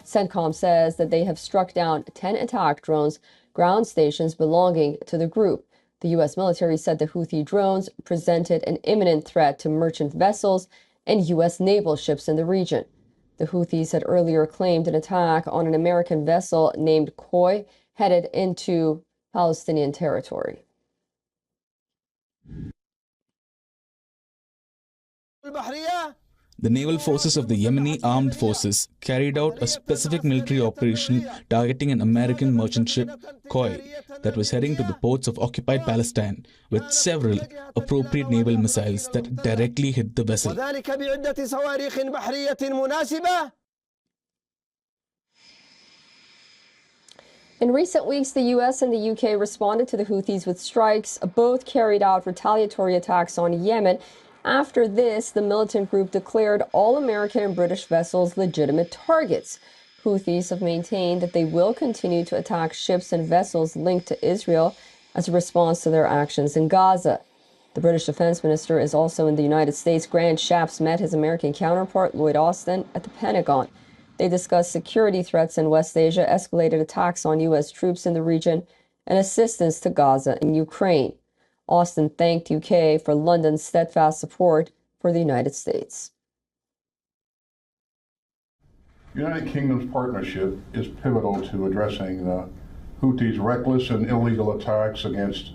CENTCOM says that they have struck down 10 attack drones, ground stations belonging to the group. The U.S. military said the Houthi drones presented an imminent threat to merchant vessels and U.S. naval ships in the region. The Houthis had earlier claimed an attack on an American vessel named Koi headed into Palestinian territory. The naval forces of the Yemeni armed forces carried out a specific military operation targeting an American merchant ship, Koi, that was heading to the ports of occupied Palestine with several appropriate naval missiles that directly hit the vessel. In recent weeks, the U.S. and the U.K. responded to the Houthis with strikes. Both carried out retaliatory attacks on Yemen. After this, the militant group declared all American and British vessels legitimate targets. Houthis have maintained that they will continue to attack ships and vessels linked to Israel as a response to their actions in Gaza. The British defense minister is also in the United States. Grant Shapps met his American counterpart, Lloyd Austin, at the Pentagon. They discussed security threats in West Asia, escalated attacks on U.S. troops in the region, and assistance to Gaza and Ukraine. Austin thanked UK for London's steadfast support for the United States. The United Kingdom's partnership is pivotal to addressing the Houthis' reckless and illegal attacks against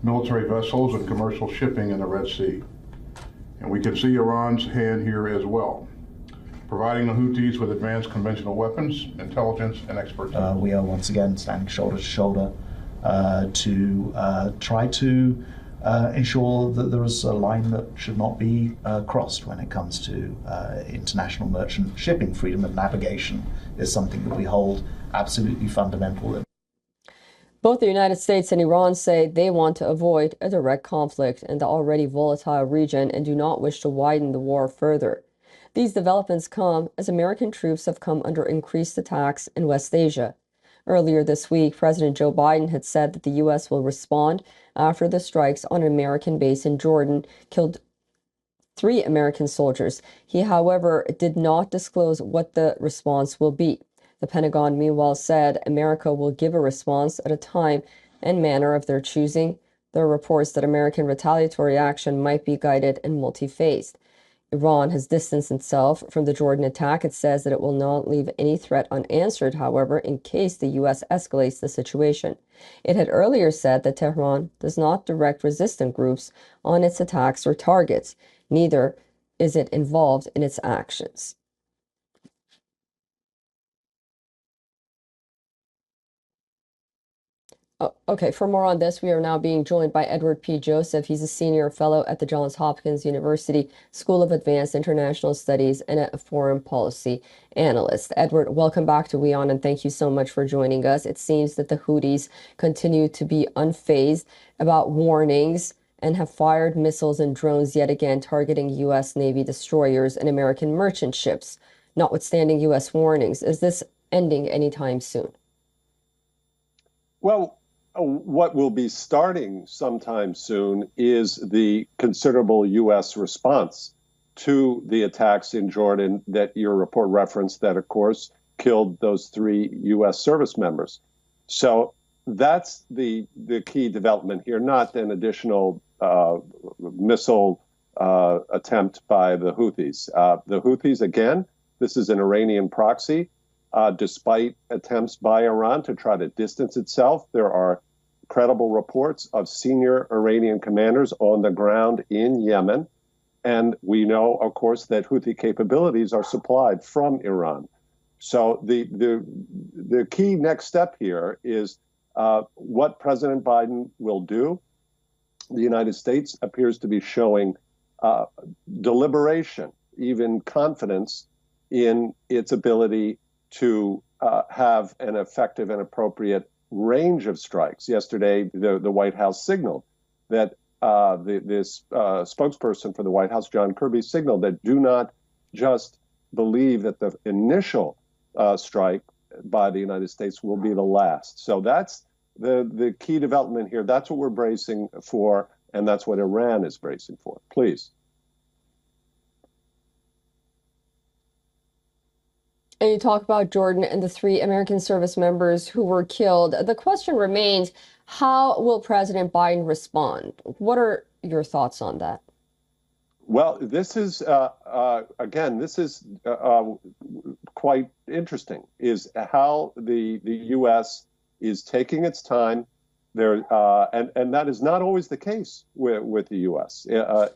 military vessels and commercial shipping in the Red Sea. And we can see Iran's hand here as well, providing the Houthis with advanced conventional weapons, intelligence, and expertise. We are once again standing shoulder to shoulder to try to ensure that there is a line that should not be crossed when it comes to international merchant shipping. Freedom of navigation is something that we hold absolutely fundamental. Both the United States and Iran say they want to avoid a direct conflict in the already volatile region and do not wish to widen the war further. These developments come as American troops have come under increased attacks in West Asia. Earlier this week, President Joe Biden had said that the U.S. will respond after the strikes on an American base in Jordan killed 3 American soldiers. He, however, did not disclose what the response will be. The Pentagon, meanwhile, said America will give a response at a time and manner of their choosing. There are reports that American retaliatory action might be guided and multi-phased. Iran has distanced itself from the Jordan attack. It says that it will not leave any threat unanswered, however, in case the U.S. escalates the situation. It had earlier said that Tehran does not direct resistant groups on its attacks or targets. Neither is it involved in its actions. Okay, for more on this, we are now being joined by Edward P. Joseph. He's a senior fellow at the Johns Hopkins University School of Advanced International Studies and a foreign policy analyst. Edward, welcome back to WION, and thank you so much for joining us. It seems that the Houthis continue to be unfazed about warnings and have fired missiles and drones yet again targeting U.S. Navy destroyers and American merchant ships, notwithstanding U.S. warnings. Is this ending anytime soon? Well, what will be starting sometime soon is the considerable U.S. response to the attacks in Jordan that your report referenced that, of course, killed those 3 U.S. service members. So that's the key development here, not an additional missile attempt by the Houthis. The Houthis, again, this is an Iranian proxy. Despite attempts by Iran to try to distance itself, there are credible reports of senior Iranian commanders on the ground in Yemen. And we know, of course, that Houthi capabilities are supplied from Iran. So the key next step here is what President Biden will do. The United States appears to be showing deliberation, even confidence in its ability to have an effective and appropriate range of strikes. Yesterday, the White House signaled that this spokesperson for the White House, John Kirby, signaled that do not just believe that the initial strike by the United States will be the last. So that's the key development here. That's what we're bracing for, and that's what Iran is bracing for. Please. And you talk about Jordan and the 3 American service members who were killed. The question remains, how will President Biden respond? What are your thoughts on that? Well, this is, again, this is quite interesting, is how the U.S. is taking its time there, and that is not always the case with the U.S.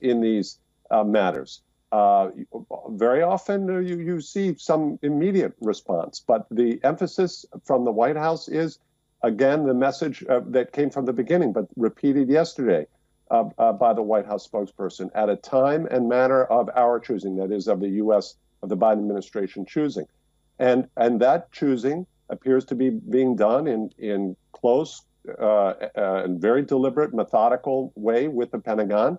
In these matters. Very often you see some immediate response, but the emphasis from the White House is, again, the message that came from the beginning, but repeated yesterday by the White House spokesperson, at a time and manner of our choosing, that is, of the U.S., of the Biden administration choosing. And that choosing appears to be being done in close and very deliberate, methodical way with the Pentagon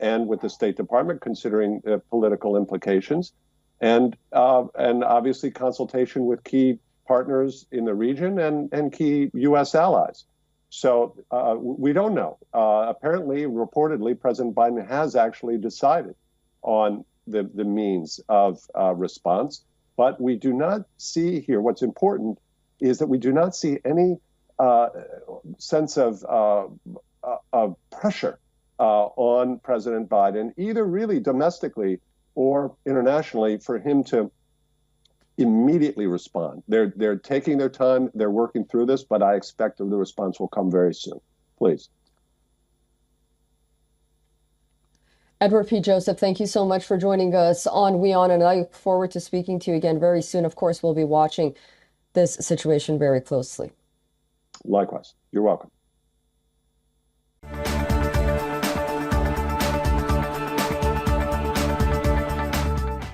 and with the State Department, considering political implications, and obviously consultation with key partners in the region and key U.S. allies. So we don't know. Apparently, reportedly, President Biden has actually decided on the means of response, but we do not see here. What's important is that we do not see any sense of pressure on President Biden, either really domestically or internationally, for him to immediately respond. They're taking their time, they're working through this, but I expect the response will come very soon. Please. Edward P. Joseph, thank you so much for joining us on WION, and I look forward to speaking to you again very soon. Of course, we'll be watching this situation very closely. Likewise. You're welcome.